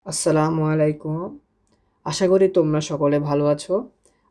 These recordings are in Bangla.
আসসালামু আলাইকুম। আশা করি তোমরা সকলে ভালো আছো।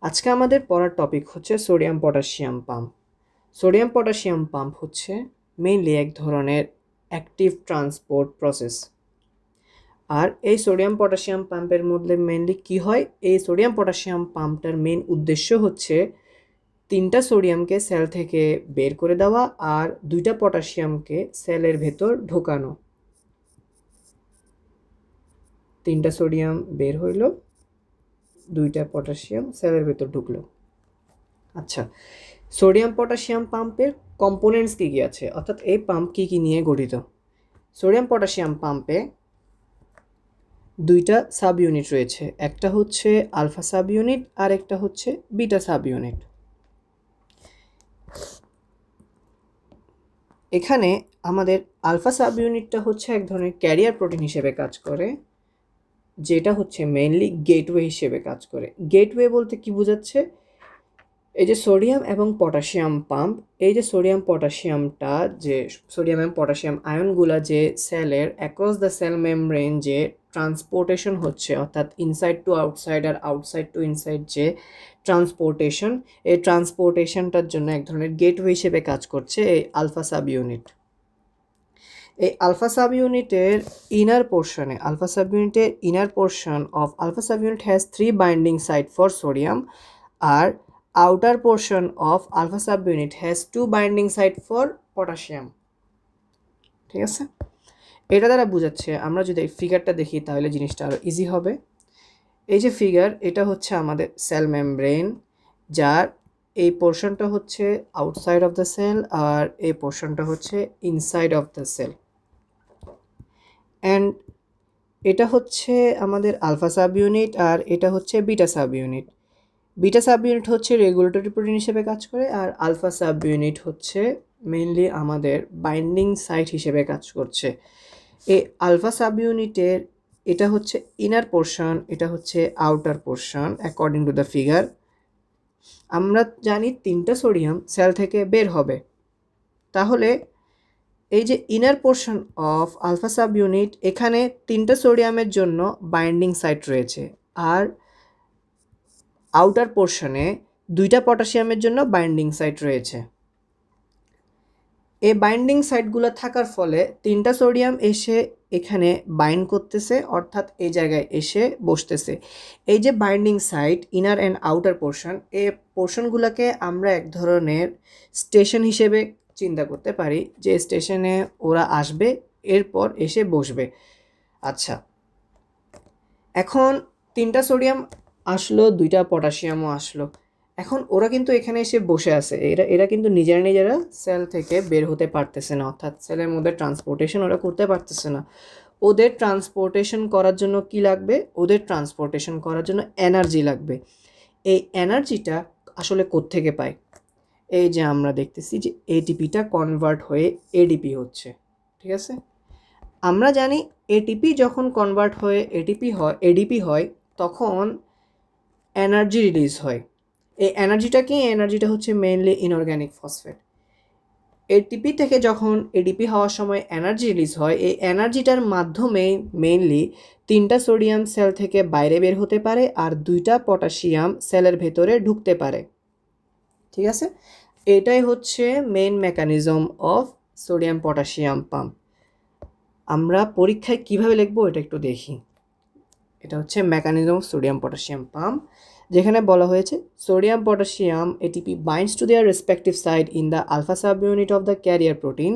আজকে আমাদের পড়ার টপিক হচ্ছে sodium potassium pump. Sodium potassium pump হচ্ছে মেইনলি এক ধরনের অ্যাক্টিভ ট্রান্সপোর্ট প্রসেস। আর এই সোডিয়াম পটাশিয়াম পাম্পের মধ্যে মেইনলি কি হয়, এই সোডিয়াম পটাশিয়াম পাম্পটার মেইন উদ্দেশ্য হচ্ছে 3টা সোডিয়ামকে সেল থেকে বের করে দেওয়া আর 2টা পটাশিয়ামকে সেলের ভেতর ঢোকানো। 3টা সোডিয়াম বের হইল, 2টা পটাশিয়াম সেলের ভেতর ঢুকলো। আচ্ছা, সোডিয়াম পটাশিয়াম পাম্পের কম্পোনেন্টস কী কী আছে, অর্থাৎ এই পাম্প কী কী নিয়ে গঠিত। সোডিয়াম পটাশিয়াম পাম্পে 2টা সাব ইউনিট রয়েছে, একটা হচ্ছে আলফা সাব ইউনিট আর একটা হচ্ছে বিটা সাব ইউনিট। এখানে আমাদের আলফা সাব ইউনিটটা হচ্ছে এক ধরনের ক্যারিয়ার প্রোটিন হিসেবে কাজ করে, যেটা হচ্ছে মেইনলি গেটওয়ে হিসেবে কাজ করে। গেটওয়ে বলতে কি বোঝাচ্ছে, এই যে সোডিয়াম এবং পটাশিয়াম পাম্প, এই যে সোডিয়াম পটাশিয়ামটা, যে সোডিয়াম এবং পটাশিয়াম আয়নগুলা যে সেলের অ্যাক্রস দ্য সেল মেমব্রেন যে ট্রান্সপোর্টেশন হচ্ছে, অর্থাৎ ইনসাইড টু আউটসাইড আর আউটসাইড টু ইনসাইড যে ট্রান্সপোর্টেশন, এই ট্রান্সপোর্টেশনটার জন্য এক ধরনের গেটওয়ে হিসেবে কাজ করছে এই আলফা সাব ইউনিট। এই আলফা সাব ইউনিটের inner portion of alpha subunit has 3 binding site for sodium, আর outer portion of alpha subunit has 2 binding site for potassium। ঠিক আছে, এটা দ্বারা বোঝাচ্ছে, আমরা যদি এই ফিগারটা দেখি তাহলে জিনিসটা আরও ইজি হবে। এই যে ফিগার, এটা হচ্ছে আমাদের সেল মেমব্রেন, যার এই পোর্শনটা হচ্ছে আউটসাইড অফ দ্য সেল আর এই পোর্শনটা হচ্ছে inside of the cell. And এটা হচ্ছে আমাদের আলফা সাব ইউনিট আর এটা হচ্ছে beta subunit. Beta subunit হচ্ছে রেগুলেটরি প্রোটিন হিসেবে কাজ করে, আর আলফা সাব ইউনিট হচ্ছে মেইনলি আমাদের বাইন্ডিং সাইট হিসেবে কাজ করছে। এই আলফা সাব ইউনিটের এটা হচ্ছে ইনার পোর্শন, এটা হচ্ছে outer portion according to the figure. আমরা জানি 3টা সোডিয়াম সেল থেকে বের হবে, তাহলে এই যে inner portion of alpha subunit, এখানে 3টা সোডিয়ামের জন্য বাইন্ডিং সাইট রয়েছে, আর আউটার পোর্শনে 2টা পটাশিয়ামের জন্য বাইন্ডিং সাইট রয়েছে। এই বাইন্ডিং সাইটগুলো থাকার ফলে 3টা সোডিয়াম এসে এখানে বাইন্ড করতেছে, অর্থাৎ এই জায়গায় এসে বসতেছে। এই যে binding site, inner and outer portion, এই পোর্শনগুলোকে আমরা এক ধরনের স্টেশন হিসেবে চিন্তা করতে পারি, যে স্টেশনে ওরা আসবে, এরপর এসে বসবে। আচ্ছা, এখন 3টা সোডিয়াম আসলো, 2টা পটাশিয়ামও আসলো, এখন ওরা কিন্তু এখানে এসে বসে আছে, এরা কিন্তু নিজেরা সেল থেকে বের হতে পারতেছে না, অর্থাৎ সেলের মধ্যে ট্রান্সপোর্টেশন ওরা করতে পারতেছে না। ওদের ট্রান্সপোর্টেশন করার জন্য কি লাগবে, ওদের ট্রান্সপোর্টেশন করার জন্য এনার্জি লাগবে। এই এনার্জিটা আসলে কোত্থেকে পায়, এই যে আমরা দেখতেছি যে এটিপিটা কনভার্ট হয়ে এডিপি হচ্ছে। ঠিক আছে, আমরা জানি এটিপি যখন কনভার্ট হয়ে এডিপি হয় তখন এনার্জি রিলিজ হয়। এই এনার্জিটা কি, এনার্জিটা হচ্ছে মেইনলি ইনঅর্গ্যানিক ফসফেট। এটিপি থেকে যখন এডিপি হওয়ার সময় এনার্জি রিলিজ হয়, এই এনার্জিটার মাধ্যমে মেইনলি 3টা সোডিয়াম সেল থেকে বাইরে বের হতে পারে আর 2টা পটাশিয়াম সেলের ভেতরে ঢুকতে পারে। ঠিক আছে, এটাই হচ্ছে main mechanism of sodium potassium pump. আমরা পরীক্ষায় কিভাবে লিখবো এটা একটু দেখি। এটা হচ্ছে mechanism of sodium potassium pump, যেখানে বলা হয়েছে sodium potassium ATP binds to their respective side in the alpha subunit of the carrier protein,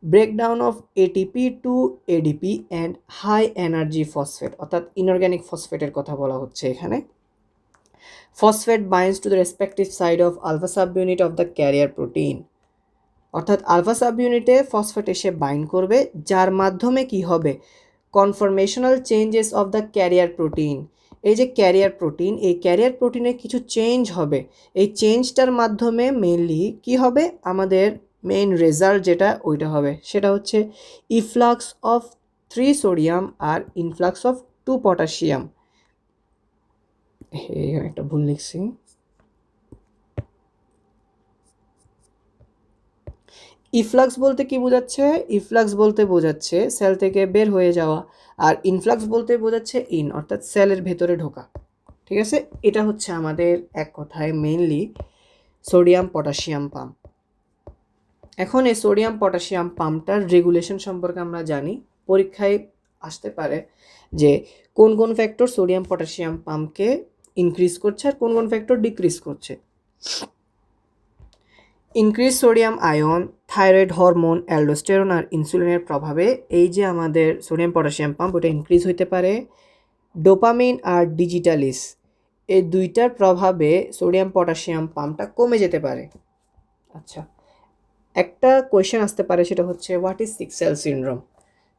breakdown of ATP to ADP and high energy phosphate, অর্থাৎ ইনঅর্গ্যানিক ফসফেটের কথা বলা হচ্ছে এখানে। Phosphate binds to the respective side of alpha subunit of the carrier protein, অর্থাৎ আলফা সাব ইউনিটে ফসফেট এসে বাইন্ড করবে, যার মাধ্যমে কি হবে, conformational changes of the carrier protein. এই যে ক্যারিয়ার প্রোটিন, এই ক্যারিয়ার প্রোটিনে কিছু চেঞ্জ হবে, এই চেঞ্জটার মাধ্যমে মেইনলি কি হবে, আমাদের মেইন রেজাল্ট যেটা ওইটা হবে, সেটা হচ্ছে ইফ্লাক্স অফ 3 সোডিয়াম আর ইনফ্লাক্স অফ 2 পটাশিয়াম। এখানে একটা ভুল লিখছি। ইফ্লাক্স বলতে কি বোঝাচ্ছে? ইফ্লাক্স বলতে বোঝাচ্ছে সেল থেকে বের হয়ে যাওয়া, আর ইনফ্লাক্স বলতে বোঝাচ্ছে ইন, অর্থাৎ সেলের ভেতরে ঢোকা। ঠিক আছে, এটা হচ্ছে আমাদের এক কথায় মেইনলি সোডিয়াম পটাশিয়াম পাম্প। এখন এই সোডিয়াম পটাশিয়াম পাম্পটার রেগুলেশন সম্পর্কে আমরা জানি। পরীক্ষায় আসতে পারে যে কোন কোন ফ্যাক্টর সোডিয়াম পটাশিয়াম পাম্পকে ইনক্রিজ করছে আর কোন কোন ফ্যাক্টর ডিক্রিজ করছে। Increase sodium ion, thyroid hormone, aldosterone আর ইনসুলিনের প্রভাবে এই যে আমাদের সোডিয়াম পটাশিয়াম পাম্প ওটা ইনক্রিজ হইতে পারে। ডোপামিন আর ডিজিটালিস এই দুইটার প্রভাবে সোডিয়াম পটাশিয়াম পাম্পটা কমে যেতে পারে। আচ্ছা, একটা কোয়েশ্চেন আসতে পারে, সেটা হচ্ছে what is six cell syndrome.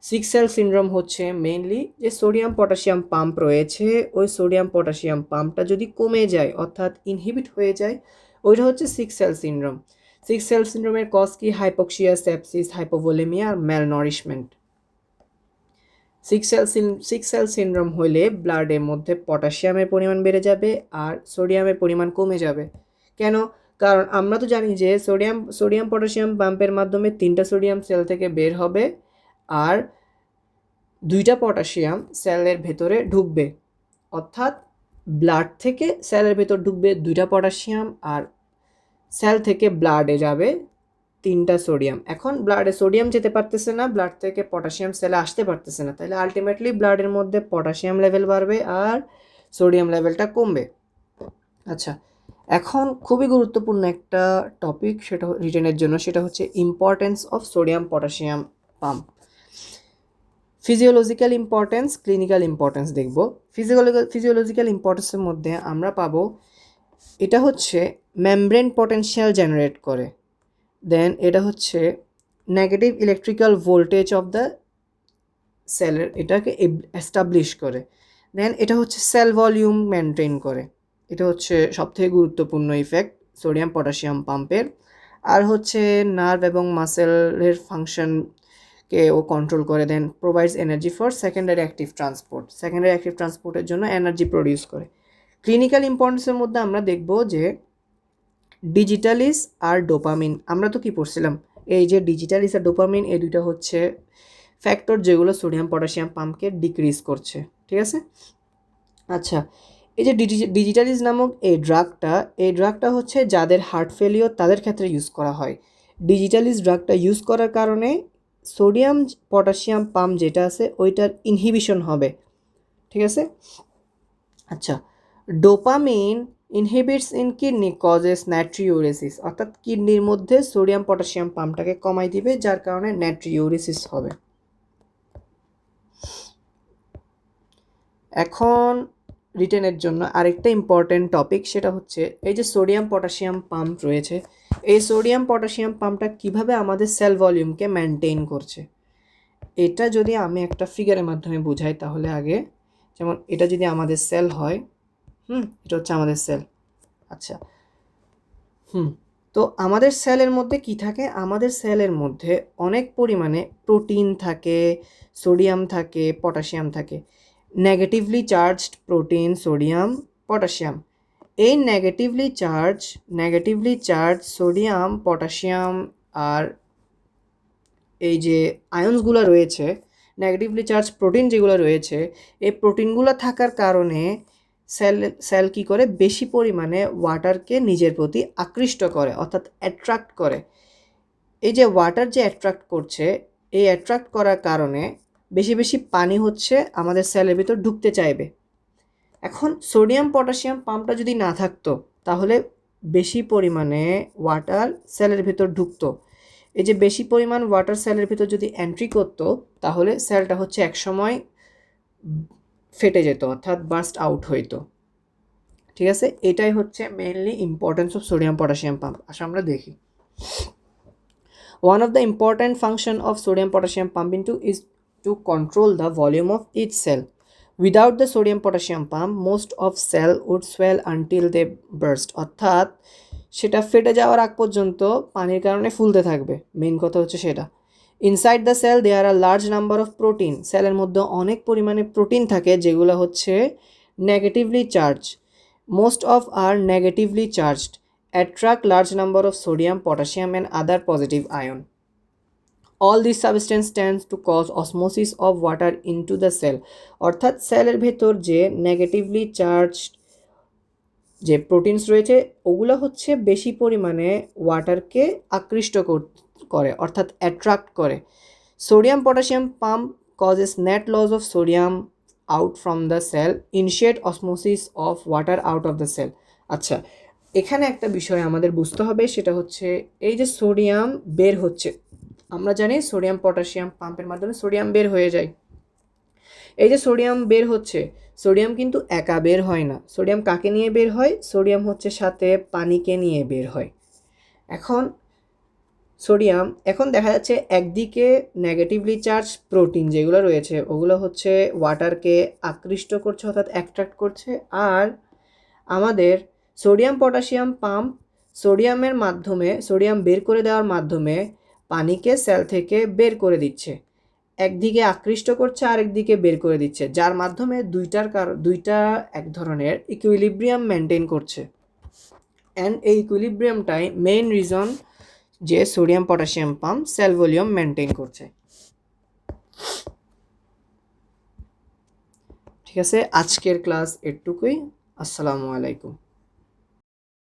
Sick cell syndrome হচ্ছে মেইনলি যে সোডিয়াম পটাশিয়াম পাম্প রয়েছে, ওই সোডিয়াম পটাশিয়াম পাম্পটা যদি কমে যায় অর্থাৎ ইনহিবিট হয়ে যায়, ওইটা হচ্ছে sick cell syndrome. Sick cell সিনড্রোমের কজ কি? হাইপোক্সিয়া, সেপসিস, হাইপোভোলেমিয়া আর ম্যালনারিশমেন্ট। সিক্স সেল সিনড্রোম হলে ব্লাডের মধ্যে পটাশিয়ামের পরিমাণ বেড়ে যাবে আর সোডিয়ামের পরিমাণ কমে যাবে। কেন? কারণ আমরা তো জানি যে সোডিয়াম পটাশিয়াম পাম্পের মাধ্যমে 3টা সোডিয়াম সেল থেকে বের হবে আর 2টা পটাশিয়াম সেলের ভেতরে ঢুকবে, অর্থাৎ ব্লাড থেকে সেলের ভেতর ঢুকবে 2টা পটাশিয়াম আর সেল থেকে ব্লাডে যাবে 3টা সোডিয়াম। এখন ব্লাডে সোডিয়াম যেতে পারতেছে না, ব্লাড থেকে পটাশিয়াম সেলে আসতে পারতেছে না, তাহলে আলটিমেটলি ব্লাডের মধ্যে পটাশিয়াম লেভেল বাড়বে আর সোডিয়াম লেভেলটা কমবে। আচ্ছা, এখন খুবই গুরুত্বপূর্ণ একটা টপিক সেটা রিটেনের জন্য, সেটা হচ্ছে importance of sodium potassium pump. Physiological importance, clinical importance দেখব। ফিজিওলজিক্যাল ইম্পর্টেন্সের মধ্যে আমরা পাবো এটা হচ্ছে মেমব্রেন পটেনশিয়াল জেনারেট করে, দেন এটা হচ্ছে negative electrical voltage of the সেলের এটাকে এস্টাবলিশ করে, দেন এটা হচ্ছে সেল ভলিউম মেনটেন করে। এটা হচ্ছে সবথেকে গুরুত্বপূর্ণ ইফেক্ট সোডিয়াম পটাশিয়াম পাম্পের। আর হচ্ছে নার্ভ এবং মাসেলের ফাংশনকে ও কন্ট্রোল করে, then provides energy for secondary active transport, secondary active ট্রান্সপোর্টের জন্য এনার্জি প্রডিউস করে। ক্লিনিক্যাল ইম্পর্টেন্সের মধ্যে আমরা দেখব যে ডিজিটালিস আর ডোপামিন। আমরা তো কি পড়ছিলাম, এই যে ডিজিটালিস আর ডোপামিন এই দুইটা হচ্ছে ফ্যাক্টর যেগুলো সোডিয়াম পটাশিয়াম পাম্পকে ডিক্রিজ করছে। ঠিক আছে, আচ্ছা, এই যে ডিজিটালিস নামক এই ড্রাগটা হচ্ছে যাদের হার্ট ফেলিওর তাদের ক্ষেত্রে ইউজ করা হয়। ডিজিটালিস ড্রাগটা ইউজ করার কারণে সোডিয়াম পটাশিয়াম পাম্প যেটা আছে ওইটার ইনহিবিশন হবে। ঠিক আছে, আচ্ছা, dopamine inhibits in kidney causes natriuresis, অর্থাৎ কিডনির মধ্যে সোডিয়াম পটাশিয়াম পাম্পটাকে কমাই দিবে, যার কারণে নাইট্রিউরেসিস হবে। এখন রিটেনের জন্য আরেকটা ইম্পর্টেন্ট টপিক, সেটা হচ্ছে এই যে সোডিয়াম পটাশিয়াম পাম্প রয়েছে, এই সোডিয়াম পটাশিয়াম পাম্পটা কিভাবে আমাদের সেল ভলিউমকে মেনটেন করছে। এটা যদি আমি একটা ফিগারের মাধ্যমে বোঝাই তাহলে আগে, যেমন এটা যদি আমাদের সেল হয়, এটা হচ্ছে আমাদের সেল। আচ্ছা, তো আমাদের সেলের মধ্যে কি থাকে? আমাদের সেলের মধ্যে অনেক পরিমাণে প্রোটিন থাকে, সোডিয়াম থাকে, পটাশিয়াম থাকে। Negatively charged protein, sodium, potassium. এই নেগেটিভলি চার্জ সোডিয়াম, পটাশিয়াম আর এই যে আয়নসগুলো রয়েছে, নেগেটিভলি চার্জ প্রোটিন যেগুলো রয়েছে, এই প্রোটিনগুলো থাকার কারণে সেল কী করে? বেশি পরিমাণে ওয়াটারকে নিজের প্রতি আকৃষ্ট করে, অর্থাৎ অ্যাট্রাক্ট করে। এই যে ওয়াটার যে অ্যাট্রাক্ট করছে, এই অ্যাট্রাক্ট করার কারণে বেশি বেশি পানি হচ্ছে আমাদের সেলের ভিতর ঢুকতে চাইবে। এখন সোডিয়াম পটাশিয়াম পাম্পটা যদি না থাকতো তাহলে বেশি পরিমাণে ওয়াটার সেলের ভিতর ঢুকতো। এই যে বেশি পরিমাণ ওয়াটার সেলের ভিতর যদি এন্ট্রি করতো তাহলে সেলটা হচ্ছে একসময় ফেটে যেত, অর্থাৎ বার্স্ট আউট হইতো। ঠিক আছে, এটাই হচ্ছে mainly importance of sodium potassium pump. আসলে আমরা দেখি, one of the important function of sodium potassium pump is to control the volume of each cell. Without the sodium potassium pump most of cell would swell until they burst, অর্থাৎ সেটা ফেটে যাওয়ার আগ পর্যন্ত পানির কারণে ফুলতে থাকবে। মেইন কথা হচ্ছে সেটা। Inside the cell there are large number of protein, সেলের মধ্যে অনেক পরিমাণে প্রোটিন থাকে যেগুলো হচ্ছে negatively charge, most of are negatively charged, attract large number of sodium, potassium and other positive ion. all these substance tends to cause osmosis of water into the cell অর্থাৎ সেলের ভেতর যে নেগেটিভলি চার্জড যে প্রোটিনস রয়েছে ওগুলো হচ্ছে বেশি পরিমাণে ওয়াটারকে আকৃষ্ট করে অর্থাৎ অ্যাট্রাক্ট করে sodium potassium pump causes net loss of sodium out from the cell initiate osmosis of water out of the cell আচ্ছা এখানে একটা বিষয় আমাদের বুঝতে হবে সেটা হচ্ছে এই যে সোডিয়াম বের হচ্ছে আমরা জানি সোডিয়াম পটাশিয়াম পাম্পের মাধ্যমে সোডিয়াম বের হয়ে যায় এই যে সোডিয়াম বের হচ্ছে সোডিয়াম কিন্তু একা বের হয় না সোডিয়াম কাকে নিয়ে বের হয় সোডিয়াম হচ্ছে সাথে পানিকে নিয়ে বের হয় এখন সোডিয়াম এখন দেখা যাচ্ছে একদিকে নেগেটিভলি চার্জ প্রোটিন যেগুলো রয়েছে ওগুলো হচ্ছে ওয়াটারকে আকৃষ্ট করছে অর্থাৎ অ্যাট্রাক্ট করছে আর আমাদের সোডিয়াম পটাশিয়াম পাম্প সোডিয়ামের মাধ্যমে সোডিয়াম বের করে দেওয়ার মাধ্যমে পানিকে সেল থেকে বের করে দিচ্ছে একদিকে আকৃষ্ট করছে আরেকদিকে বের করে দিচ্ছে যার মাধ্যমে দুইটা এক ধরনের ইকুইলিব্রিয়াম মেনটেন করছে অ্যান্ড এই ইকুইলিব্রিয়ামটাই মেইন রিজন যে sodium potassium pump cell volume maintain করছে ঠিক আছে আজকের ক্লাস এটুকুই আসসালামু আলাইকুম